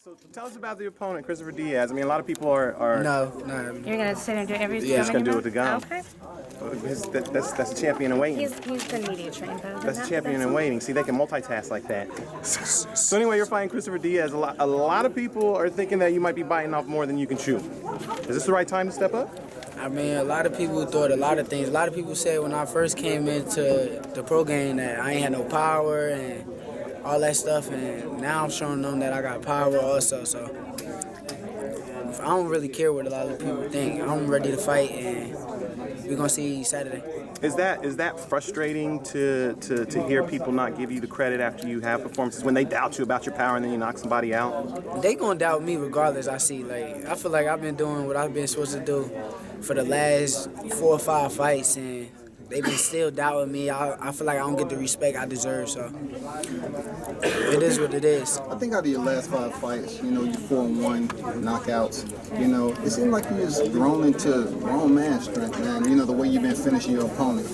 So tell us about the opponent, Christopher Diaz. I mean, a lot of people are No. You're going to sit and do everything? Yeah, just going to do it with the gum. Okay. That's a champion in waiting. He's been media trained, though. That's a champion in waiting. See, they can multitask like that. So anyway, you're fighting Christopher Diaz. A lot of people are thinking that you might be biting off more than you can chew. Is this the right time to step up? I mean, a lot of people thought a lot of things. A lot of people said when I first came into the pro game that I ain't had no power and all that stuff, and now I'm showing them that I got power also. So I don't really care what a lot of people think. I'm ready to fight, and we're gonna see Saturday. Is that frustrating to hear people not give you the credit after you have performances when they doubt you about your power and then you knock somebody out? They gonna doubt me regardless. I feel like I've been doing what I've been supposed to do for the last 4 or 5 fights, and they've been still doubting me. I feel like I don't get the respect I deserve, so it is what it is. I think out of your last 5 fights, you 4-1 knockouts. It seemed like you just grown into grown man strength, man. The way you've been finishing your opponent.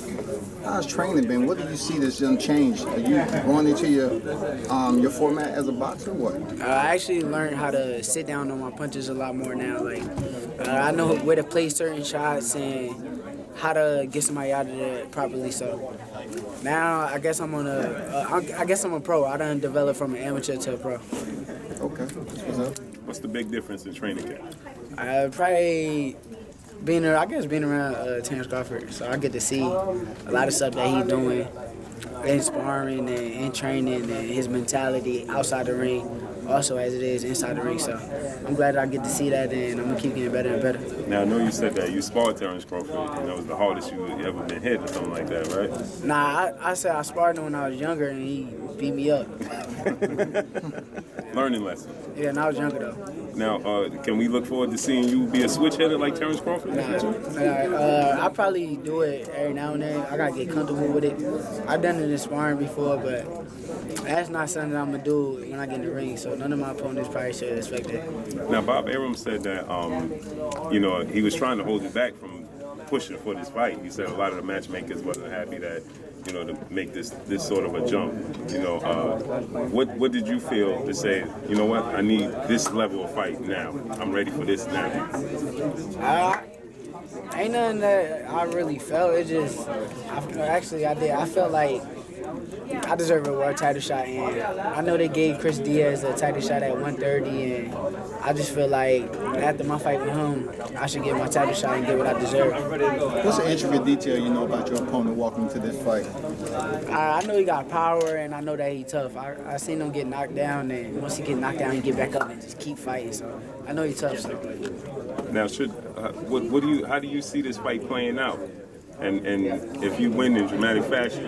How's training been? What do you see that's done changed? Are you going into your format as a boxer? What? I actually learned how to sit down on my punches a lot more now. Like I know where to place certain shots and how to get somebody out of there properly. So now I guess I'm a pro. I done developed from an amateur to a pro. Okay. What's up? What's the big difference in training camp? Probably being around Terence Crawford, so I get to see a lot of stuff that he's doing in sparring and in training and his mentality outside the ring, also as it is inside the ring. So I'm glad I get to see that, and I'm gonna keep getting better and better. Now I know you said that you sparred Terence Crawford, and that was the hardest you ever been hit or something like that, right? Nah, I said I sparred him when I was younger, and he beat me up. Learning lesson. Yeah, and I was younger though. Now, can we look forward to seeing you be a switch hitter like Terence Crawford? I probably do it every now and then. I gotta get comfortable with it. I've done it in sparring before, but that's not something I'm gonna do when I get in the ring. So none of my opponents probably should expect it. Now, Bob Arum said that he was trying to hold you back from pushing for this fight. He said a lot of the matchmakers wasn't happy that to make this sort of a jump. What did you feel to say, you know what, I need this level of fight now. I'm ready for this now. Ain't nothing that I really felt. It just, I did. I felt like I deserve a world title shot, and I know they gave Chris Diaz a title shot at 130, and I just feel like after my fight with him, I should get my title shot and get what I deserve. What's the intricate detail you know about your opponent walking into this fight? I know he got power, and I know that he's tough. I seen him get knocked down, and once he get knocked down, he get back up and just keep fighting. So I know he's tough. So. Now, how do you see this fight playing out? And if you win in dramatic fashion,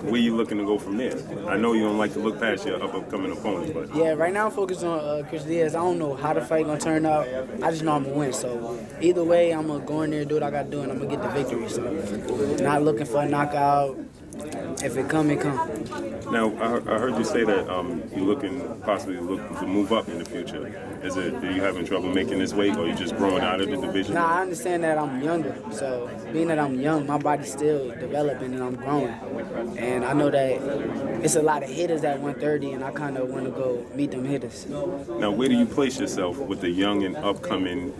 where you looking to go from there? I know you don't like to look past your upcoming opponent, but yeah, right now I'm focused on Chris Diaz. I don't know how the fight gonna turn out. I just know I'm gonna win. So either way, I'm gonna go in there, do what I gotta do, and I'm gonna get the victory. So not looking for a knockout. If it come, it come. Now, I heard you say that you're possibly looking to move up in the future. Are you having trouble making this weight, or you just growing out of the division? Nah, I understand that I'm younger. So being that I'm young, my body's still developing and I'm growing. And I know that it's a lot of hitters at 130, and I kind of want to go meet them hitters. Now, where do you place yourself with the young and upcoming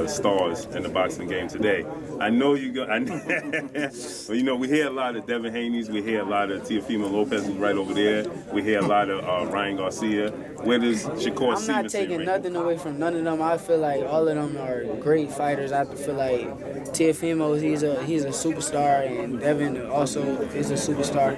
stars in the boxing game today? I know you go. Well, we hear a lot of Devin Haney's, we hear a lot of Teofimo Lopez is right over there. We hear a lot of Ryan Garcia. Where does Shakur Stevenson? I'm not taking nothing away from none of them. I feel like all of them are great fighters. I feel like Teofimo, he's a superstar, and Devin also is a superstar.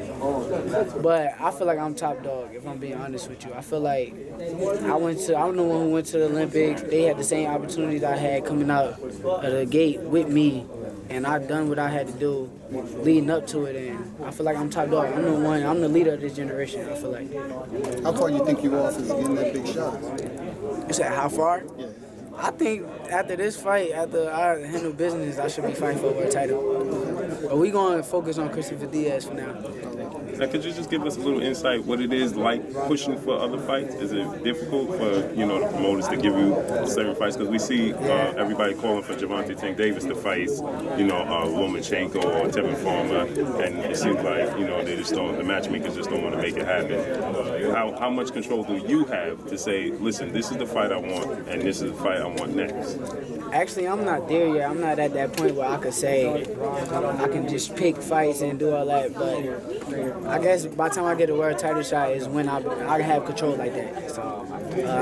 But I feel like I'm top dog, if I'm being honest with you. I feel like I'm the one who went to the Olympics. They had the same opportunities I had coming out of the gate with me, and I've done what I had to do leading up to it, and I feel like I'm top dog. I'm the leader of this generation, I feel like. How far you think you off is getting that big shot? You said how far? Yeah. I think after this fight, after I handle business, I should be fighting for a world title. But we going to focus on Christopher Diaz for now. Now, could you just give us a little insight what it is like pushing for other fights? Is it difficult for the promoters to give you certain fights? Because we see everybody calling for Gervonta Tank Davis to fight, Lomachenko or Tevin Farmer, and it seems like they just don't. The matchmakers just don't want to make it happen. How much control do you have to say, listen, this is the fight I want, and this is the fight I want next? Actually, I'm not there yet. I'm not at that point where I could say I can just pick fights and do all that. But I guess by the time I get a world title shot is when I have control like that. So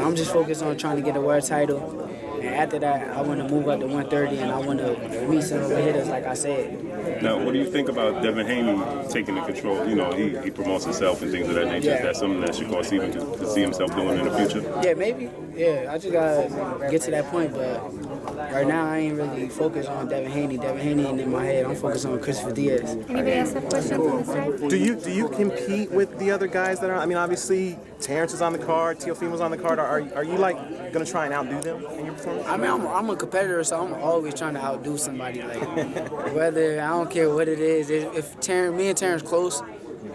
I'm just focused on trying to get a world title. And after that, I want to move up to 130 and I want to meet some of the hitters, like I said. Now, what do you think about Devin Haney taking the control? He promotes himself and things of that nature. Is that something that Shakur Stevenson could see himself doing in the future? Yeah, maybe. Yeah, I just got to get to that point. But right now, I ain't really focused on Devin Haney. Devin Haney ain't in my head. I'm focused on Christopher Diaz. Anybody else have questions on this side? Do you compete with the other guys that are? I mean, obviously Terence is on the card, Teofimo's on the card. Are you like gonna try and outdo them in your performance? I mean, I'm a competitor, so I'm always trying to outdo somebody. Like whether I don't care what it is. If me and Terence close,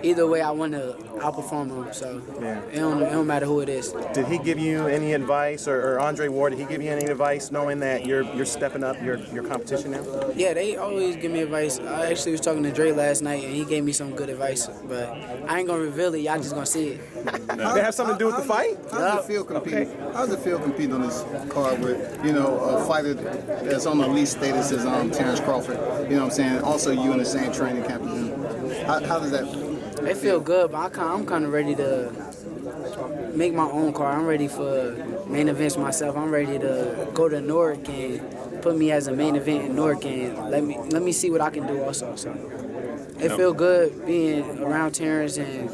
either way, I want to outperform him. So it don't matter who it is. Did he give you any advice, or Andre Ward? Did he give you any advice, knowing that you're stepping up your competition now? Yeah, they always give me advice. I actually was talking to Dre last night, and he gave me some good advice. But I ain't gonna reveal it. Y'all just gonna see it. They have something to do with the fight? How does it feel competing? How does it feel competing on this card with a fighter that's on the least status as Terence Crawford? You know what I'm saying? Also, you in the same training camp as him. How does that feel? It feel good, but I'm kind of ready to make my own card. I'm ready for main events myself. I'm ready to go to Newark and put me as a main event in Newark and let me see what I can do also. So it feel good being around Terence, and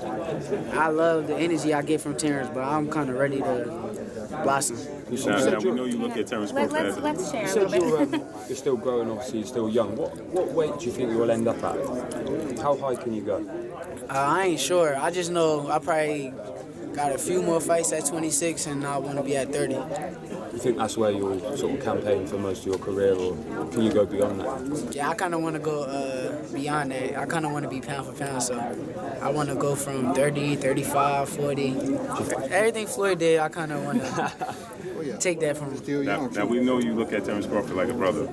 I love the energy I get from Terence, but I'm kind of ready to blossom. Now we know you look at Terence Crawford as Let's share You a said little bit. you're still growing, obviously, you're still young. What weight do you think you'll end up at? How high can you go? I ain't sure. I just know I probably got a few more fights at 26 and I want to be at 30. You think that's where you'll sort of campaign for most of your career, or can you go beyond that? Yeah, I kind of want to go beyond that. I kind of want to be pound for pound, so I want to go from 30, 35, 40. Everything Floyd did, I kind of want to take that from him. now we know you look at Terence Crawford like a brother.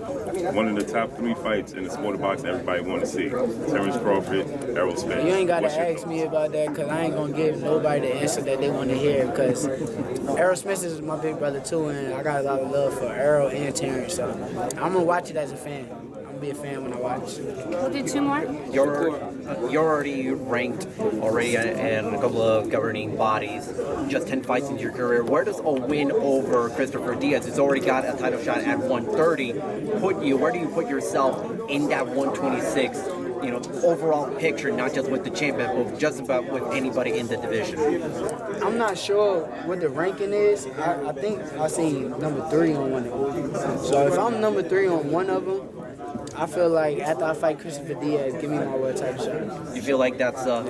One of the top 3 fights in the sport of boxing everybody want to see. Terence Crawford, Errol Spence. You ain't got to ask me about that because I ain't going to give nobody the answer that they want to hear because Errol Spence is my big brother too, and I got a lot of love for Errol and Terence, so I'm going to watch it as a fan. I'm going to be a fan when I watch. We'll do 2 more. You're already ranked in a couple of governing bodies, just 10 fights into your career. Where does a win over Christopher Diaz, who's already got a title shot at 130, put you? Where do you put yourself in that 126, overall picture, not just with the champion, but just about with anybody in the division? I'm not sure what the ranking is. I think I seen number 3 on one of them. So if I'm number 3 on one of them, I feel like after I fight Christopher Diaz, give me my world title shot. You feel like that's a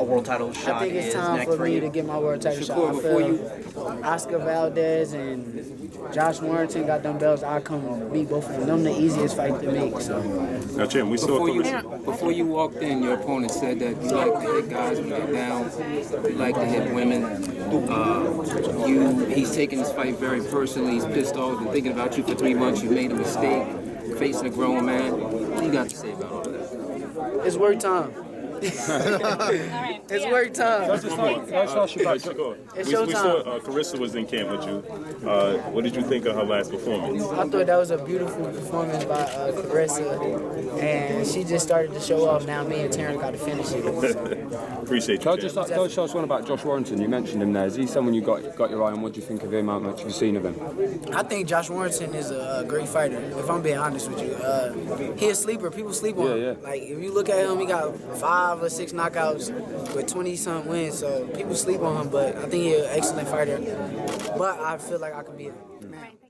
world title shot? I think it's time for me to get my world title shot. I feel Oscar Valdez and Josh Warrington got them belts. I come beat both of them. Them the easiest fight to make. So. Now, Jim, we saw Before you walked in, your opponent said that you like to hit guys when they're down, you like to hit women. He's taking this fight very personally. He's pissed off and thinking about you for 3 months. You made a mistake, facing a grown man. What you got to say about all of that? It's work time. It's work time. Let's ask you about It's we showtime. saw Carissa was in camp with you. What did you think of her last performance? I thought that was a beautiful performance by Carissa, and she just started to show off. Now me and Terence got to finish it. Appreciate Can I you, just Jim. ask one about Josh Warrington? You mentioned him there. Is he someone you got your eye on? What do you think of him? How much have you seen of him? I think Josh Warrington is a great fighter, if I'm being honest with you. He a sleeper. People sleep on him. Yeah. Like, if you look at him, he got 5 or 6 knockouts with 20-something wins, so people sleep on him, but I think he's an excellent fighter. But I feel like I could be it. All right, thank you.